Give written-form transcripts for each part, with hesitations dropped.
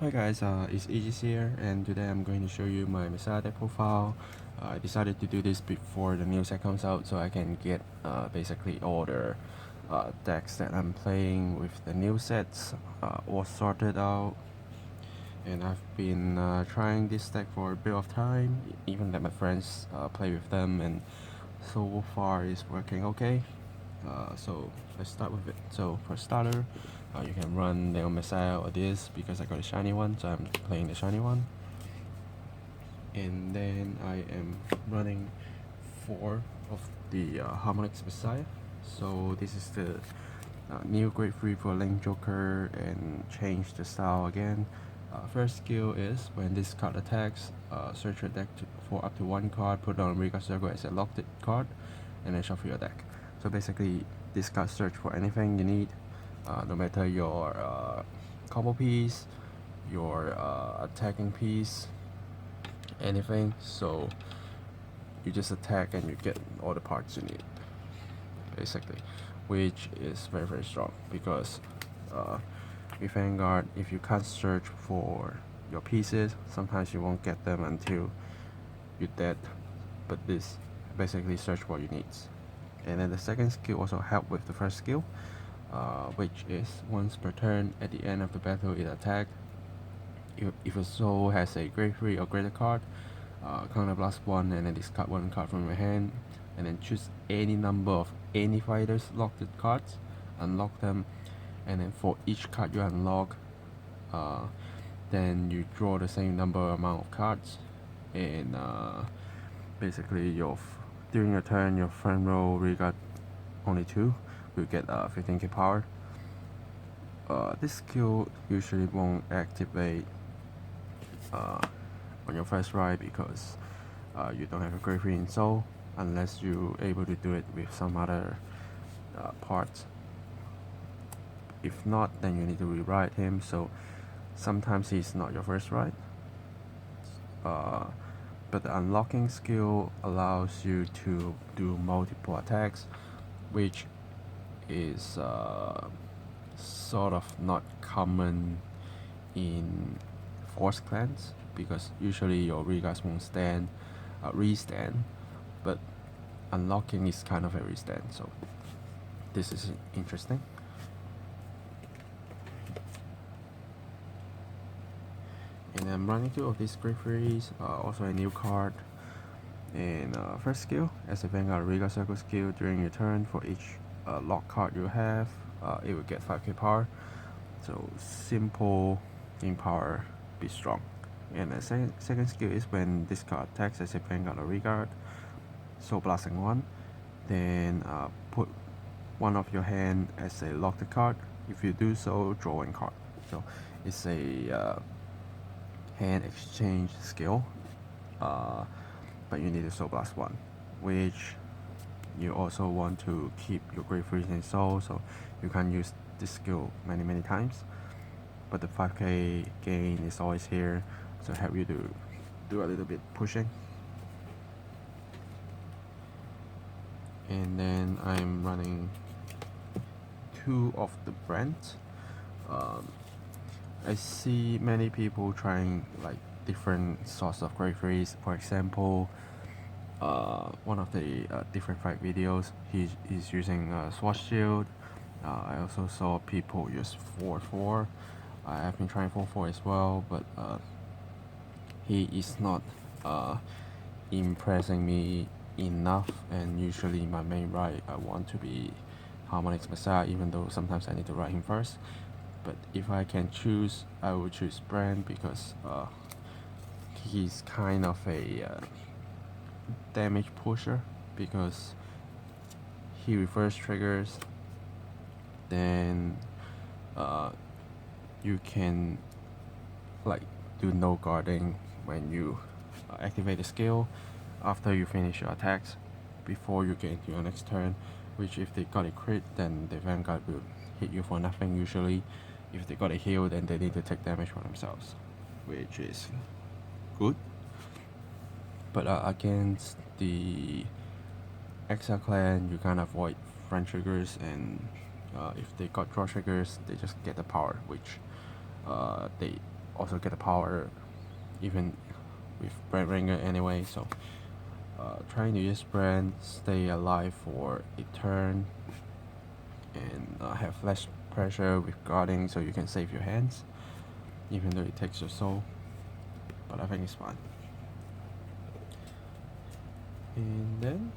Hi guys, it's Aegis here, and today I'm going to show you my Messiah deck profile. I decided to do this before the new set comes out so I can get basically all the decks that I'm playing with the new sets all sorted out. And I've been trying this deck for a bit of time, even let my friends play with them, and so far it's working okay. So let's start with it. So for starter, you can run Neo Messiah or this because I got a shiny one, so I'm playing the shiny one. And then I am running 4 of the Harmonix Messiah. So this is the new grade 3 for Link Joker and change the style again. First skill is when this card attacks, search your deck for up to 1 card, put it on Riga Circle as a locked card, and then shuffle your deck. So basically, this card search for anything you need, no matter your combo piece, your attacking piece, anything. So you just attack and you get all the parts you need, basically, which is very strong because with Vanguard, if you can't search for your pieces, sometimes you won't get them until you're dead. But this basically search what you need. And then the second skill also help with the first skill, which is once per turn at the end of the battle it attack. If a soul has a grade 3 or greater card, counter blast 1 and then discard 1 card from your hand, and then choose any number of any fighters locked cards, unlock them, and then for each card you unlock, then you draw the same amount of cards, and basically during your turn your front row we got only 2, you get 15k power. This skill usually won't activate on your first ride because you don't have a grade 3 in soul unless you're able to do it with some other parts. If not, then you need to rewrite him, so sometimes he's not your first ride. But the unlocking skill allows you to do multiple attacks, which is sort of not common in Force clans because usually your Rigas won't restand, but unlocking is kind of a restand, so this is interesting. And I'm running 2 of these grade 3s, also a new card. And first skill, as a Vanguard Riga Circle skill, during your turn for each lock card you have, it will get 5k power. So simple in power, be strong. And the second skill is when this card attacks as a Vanguard or Rigard, so blasting 1, then put 1 of your hand as a locked card. If you do so, draw 1 card. So it's a hand exchange skill, but you need to soul blast 1, which you also want to keep your grade 3 in soul, so you can use this skill many times, but the 5k gain is always here, so help you to do a little bit pushing. And then I'm running 2 of the Brent. I see many people trying like different sorts of grade 3s. For example, one of the different fight videos, he's using Sword Shield. I also saw people use 4-4. I've been trying 4-4 as well, but he is not impressing me enough, and usually my main ride I want to be Harmonix Messiah, even though sometimes I need to ride him first. But if I can choose, I would choose Brand because he's kind of a damage pusher because he reverse triggers, then you can like do no guarding when you activate the skill after you finish your attacks before you get into your next turn, which if they got a crit, then the Vanguard will hit you for nothing usually. If they got a heal, then they need to take damage for themselves, which is good. But against the Exile clan, you can't avoid front triggers, and if they got draw triggers, they just get the power, which they also get the power even with Brand Ringer anyway, so trying to use Brand, stay alive for a turn, and have less pressure with guarding so you can save your hands, even though it takes your soul, but I think it's fine. And then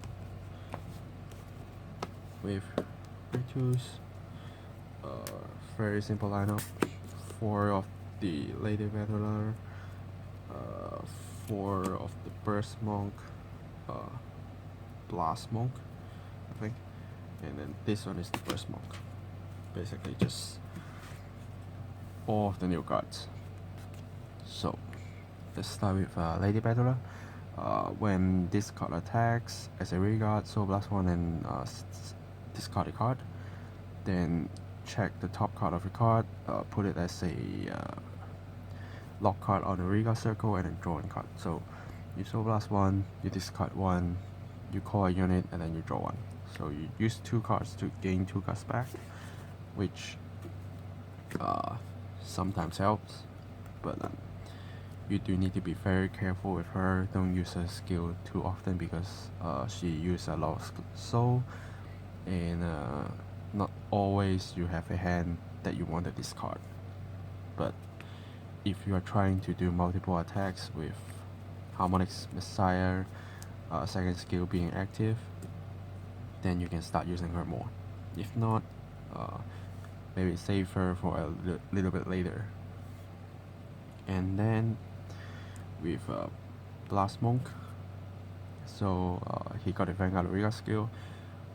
with Ritus, very simple lineup. 4 of the Lady Battler, 4 of the Burst Monk, Blast Monk, I think, and then this one is the Burst Monk. Basically just all of the new cards. So let's start with Lady Battler. When this card attacks as a regard, so blast 1 and discard a card. Then check the top card of your card, put it as a lock card on the regard circle, and then draw a card. So you soul blast 1, you discard 1, you call a unit, and then you draw 1. So you use 2 cards to gain 2 cards back, which sometimes helps, but you do need to be very careful with her. Don't use her skill too often because she uses a lot of soul, and not always you have a hand that you want to discard. But if you are trying to do multiple attacks with Harmonics Messiah second skill being active, then you can start using her more. If not, maybe save her for a little bit later. And then with Blast Monk, so he got a Vanguard Regard skill.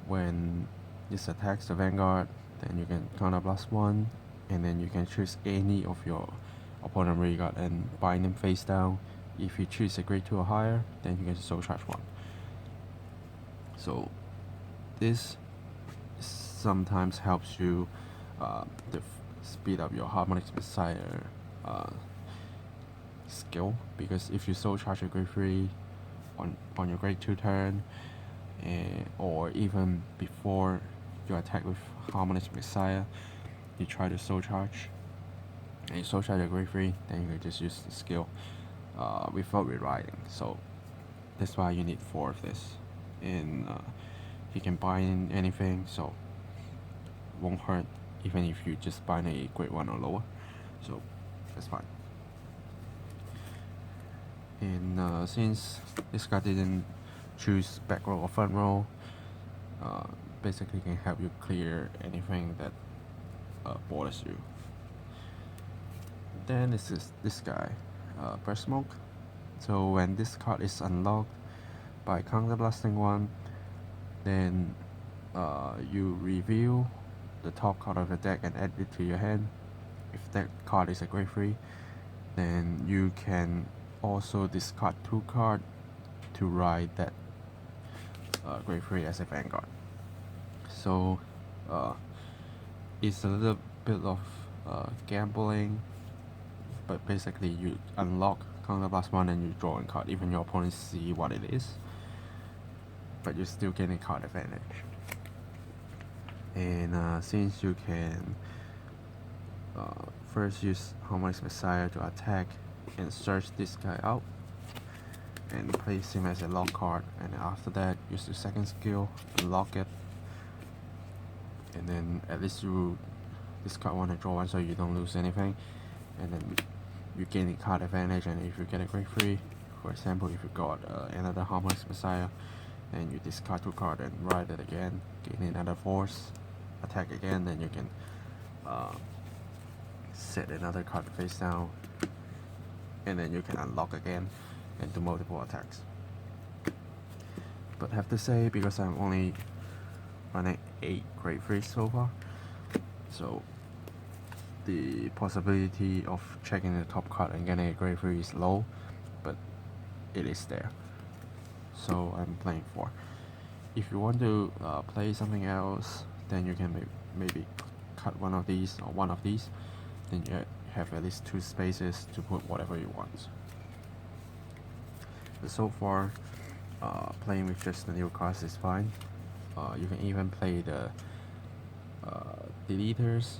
When this attacks the Vanguard, then you can counter blast 1, and then you can choose any of your opponent Regard and bind him face down. If you choose a grade 2 or higher, then you can soul charge 1. So this sometimes helps you to speed up your Harmonics Messiah skill, because if you soul charge a grade 3 on your grade 2 turn, or even before you attack with Harmonics Messiah, you try to soul charge, and you soul charge a grade 3, then you can just use the skill without rewriting. So that's why you need 4 of this, and you can bind anything, so won't hurt even if you just bind a grade 1 or lower, so that's fine. And since this guy didn't choose back row or front row, basically can help you clear anything that bothers you. Then this guy, Burst Monk. So when this card is unlocked by counter blasting 1, then you reveal the top card of the deck and add it to your hand. If that card is a grade 3, then you can also discard 2 cards to ride that grade 3 as a Vanguard. So it's a little bit of gambling, but basically you unlock counter blast 1 and you draw a card, even your opponents see what it is, but you still get a card advantage. And since you can first use Harmonics Messiah to attack and search this guy out and place him as a lock card, and after that use the second skill, unlock it, and then at least you discard 1 and draw 1 so you don't lose anything, and then you gain a card advantage. And if you get a grade 3, for example, if you got another Harmonics Messiah, and you discard 2 cards and ride it again, gain another force, attack again, then you can set another card face down, and then you can unlock again and do multiple attacks. But I have to say, because I'm only running 8 grade 3 so far, so the possibility of checking the top card and getting a grade 3 is low, but it is there. So I'm playing 4. If you want to play something else, then you can maybe cut one of these or one of these, then you have at least 2 spaces to put whatever you want. But so far, playing with just the new cards is fine. You can even play the deleters,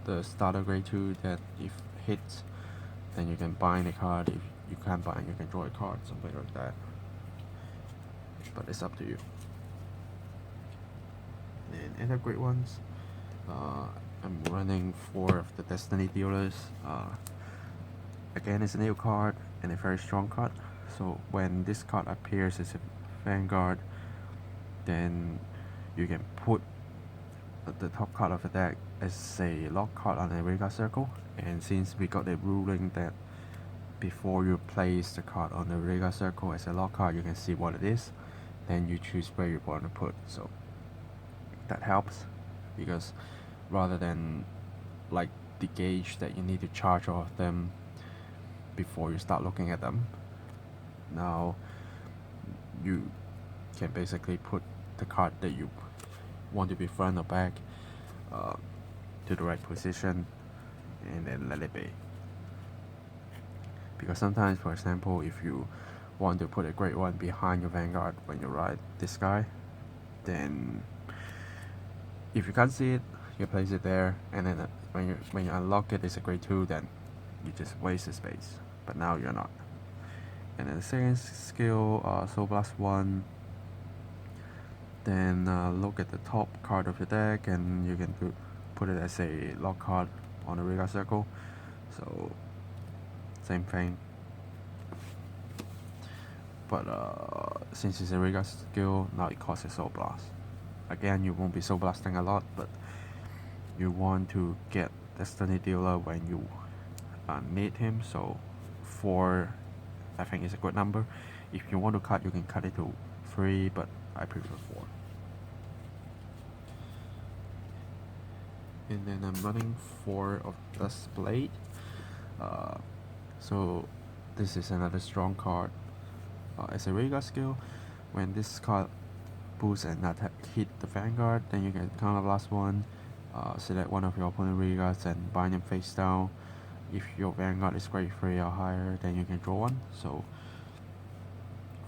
the starter grade 2 that if hits then you can bind a card. If you can't bind, you can draw a card, something like that. But it's up to you. And other great ones, I'm running 4 of the Destiny Dealers. Again, it's a new card and a very strong card. So when this card appears as a Vanguard, then you can put the top card of the deck as a lock card on a radar circle. And since we got the ruling that before you place the card on the radar circle as a lock card, you can see what it is, then you choose where you want to put. So that helps, because rather than like the gauge that you need to charge all of them before you start looking at them, now you can basically put the card that you want to be front or back to the right position and then let it be. Because sometimes, for example, if you want to put a great one behind your Vanguard when you ride this guy, then if you can't see it, you place it there, and then when you unlock it, it's a grade 2, then you just waste the space. But now you're not. And then the second skill, Soul Blast 1, then look at the top card of your deck, and you can put it as a lock card on the radar circle. So same thing. But since it's a radar skill, now it costs a Soul Blast. Again, you won't be Soul Blasting a lot, but you want to get Destiny Dealer when you need him. So 4, I think, is a good number. If you want to cut, you can cut it to 3, but I prefer 4. And then I'm running 4 of Dust Blade. So this is another strong card. As a radar skill, when this card boosts and attack hit the Vanguard, then you can counter blast 1, select one of your opponent Regards and bind him face down. If your Vanguard is grade 3 or higher, then you can draw 1. So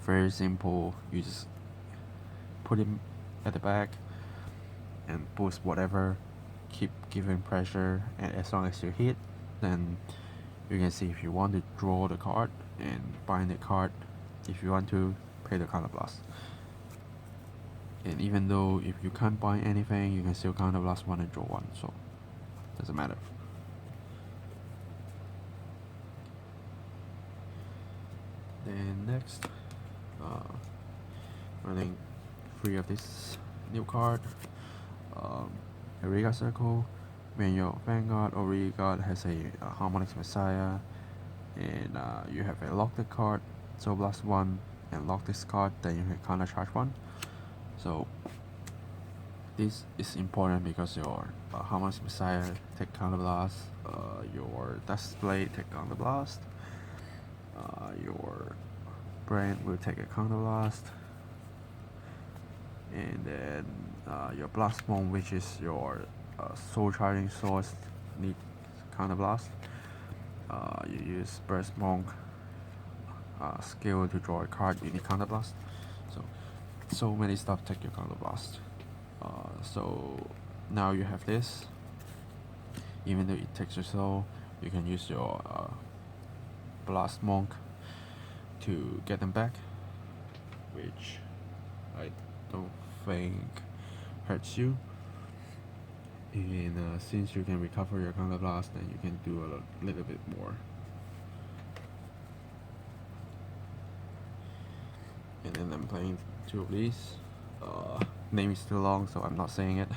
very simple, you just put him at the back and boost whatever, keep giving pressure, and as long as you hit, then you can see if you want to draw the card and bind the card. If you want to, pay the counter blast. And even though if you can't bind anything, you can still counter blast 1 and draw 1, so doesn't matter. Then next, running 3 of this new card, a Riga Circle. When your Vanguard or Reguard has a Harmonics Messiah, and you have a locked card, Soul Blast 1, and lock this card, then you can counter charge 1. So this is important because your Harmonics Messiah take counter blast, your Dust Blade take counter blast, your Brand will take a counter blast, and then your Blast Monk, which is your soul charging source, need counter blast. You use Burst Monk skill to draw a card, you need counter blast. So many stuff take your counter blast. So now you have this. Even though it takes your soul, you can use your Blast Monk to get them back, which I don't think hurts you. And since you can recover your counter blast, then you can do a little bit more. And then I'm playing 2 of these. Name is too long, so I'm not saying it,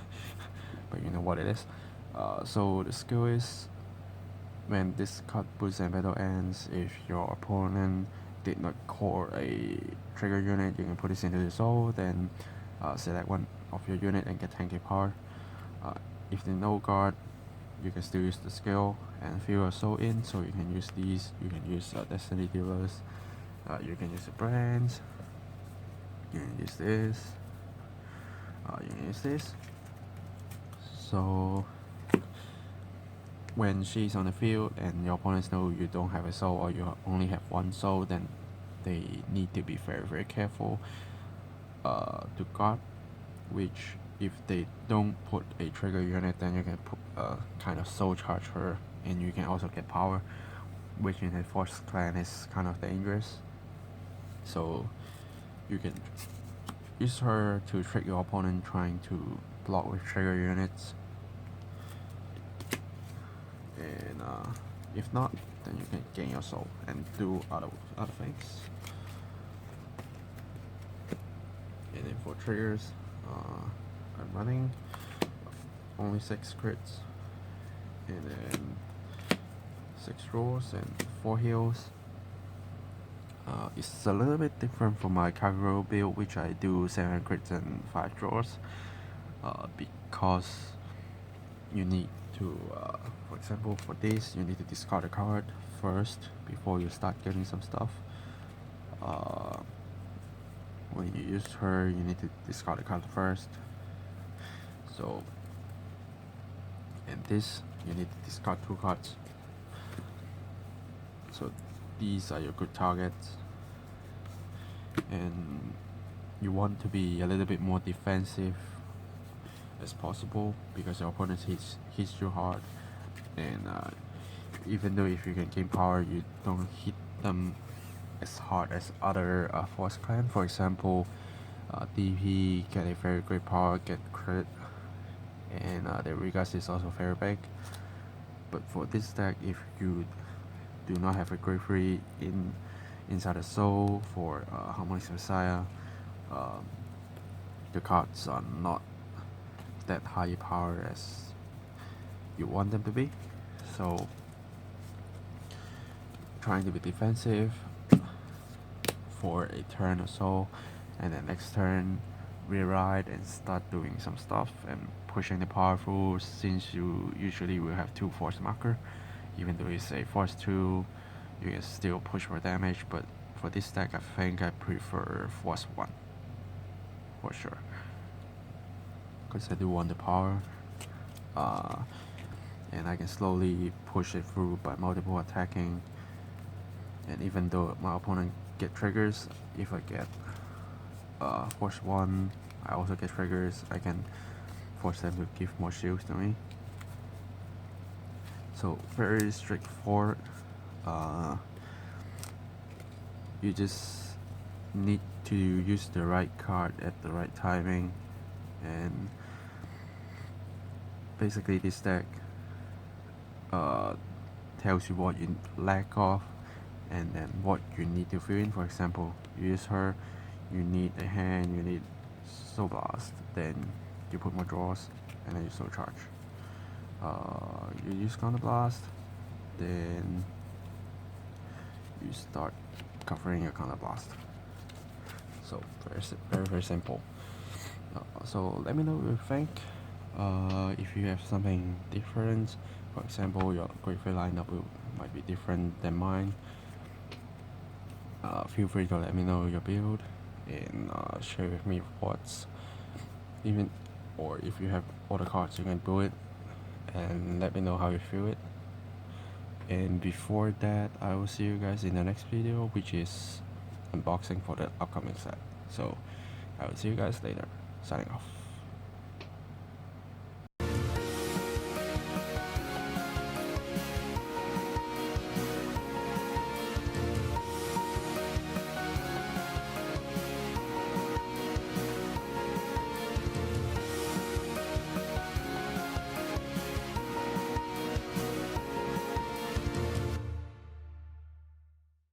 but you know what it is. So the skill is, when this card boosts and battle ends, if your opponent did not core a trigger unit, you can put this into the soul, then select one of your unit and get 10k power. If there's no guard, you can still use the skill and fill your soul in, so you can use these, you can use Destiny Dealers, you can use the brands, you can use this, you can use this. So when she's on the field and your opponents know you don't have a soul or you only have 1 soul, then they need to be very, very careful to guard, which if they don't put a trigger unit, then you can put kind of soul charge her, and you can also get power. which in a force clan is kind of dangerous. So you can use her to trick your opponent trying to block with trigger units, and if not, then you can gain your soul and do other things. And then for triggers, I'm running only 6 crits, and then 6 rolls and 4 heals. It's a little bit different from my Kagero build, which I do 7 crits and 5 draws, because you need to, for example, for this, you need to discard a card first before you start getting some stuff. When you use her, you need to discard a card first. So, and this, you need to discard 2 cards. So these are your good targets, and you want to be a little bit more defensive as possible because your opponent hits you hard, and even though if you can gain power, you don't hit them as hard as other force clan. For example, DP get a very great power, get crit, and the Regas is also very big. But for this deck, if you do not have a great free inside the soul for Harmonic Messiah, the cards are not that high power as you want them to be. So trying to be defensive for a turn or so, and then next turn rewrite and start doing some stuff and pushing the power through, since you usually will have 2 force marker. Even though it's a force 2, you can still push for damage, but for this deck I think I prefer force 1 for sure, because I do want the power, and I can slowly push it through by multiple attacking. And even though my opponent get triggers, if I get force 1, I also get triggers, I can force them to give more shields to me. So very straightforward. You just need to use the right card at the right timing, and basically this deck tells you what you lack of and then what you need to fill in. For example, you use her, you need a hand, you need Soul Blast, then you put more draws, and then you Soul Charge. You use Counter Blast, then you start covering your Counter Blast. So very simple. So let me know what you think. If you have something different, for example, your Great Free lineup might be different than mine, feel free to let me know your build and share with me what's even, or if you have all the cards, you can do it and let me know how you feel it. And before that, I will see you guys in the next video, which is unboxing for the upcoming set. So I will see you guys later. Signing off.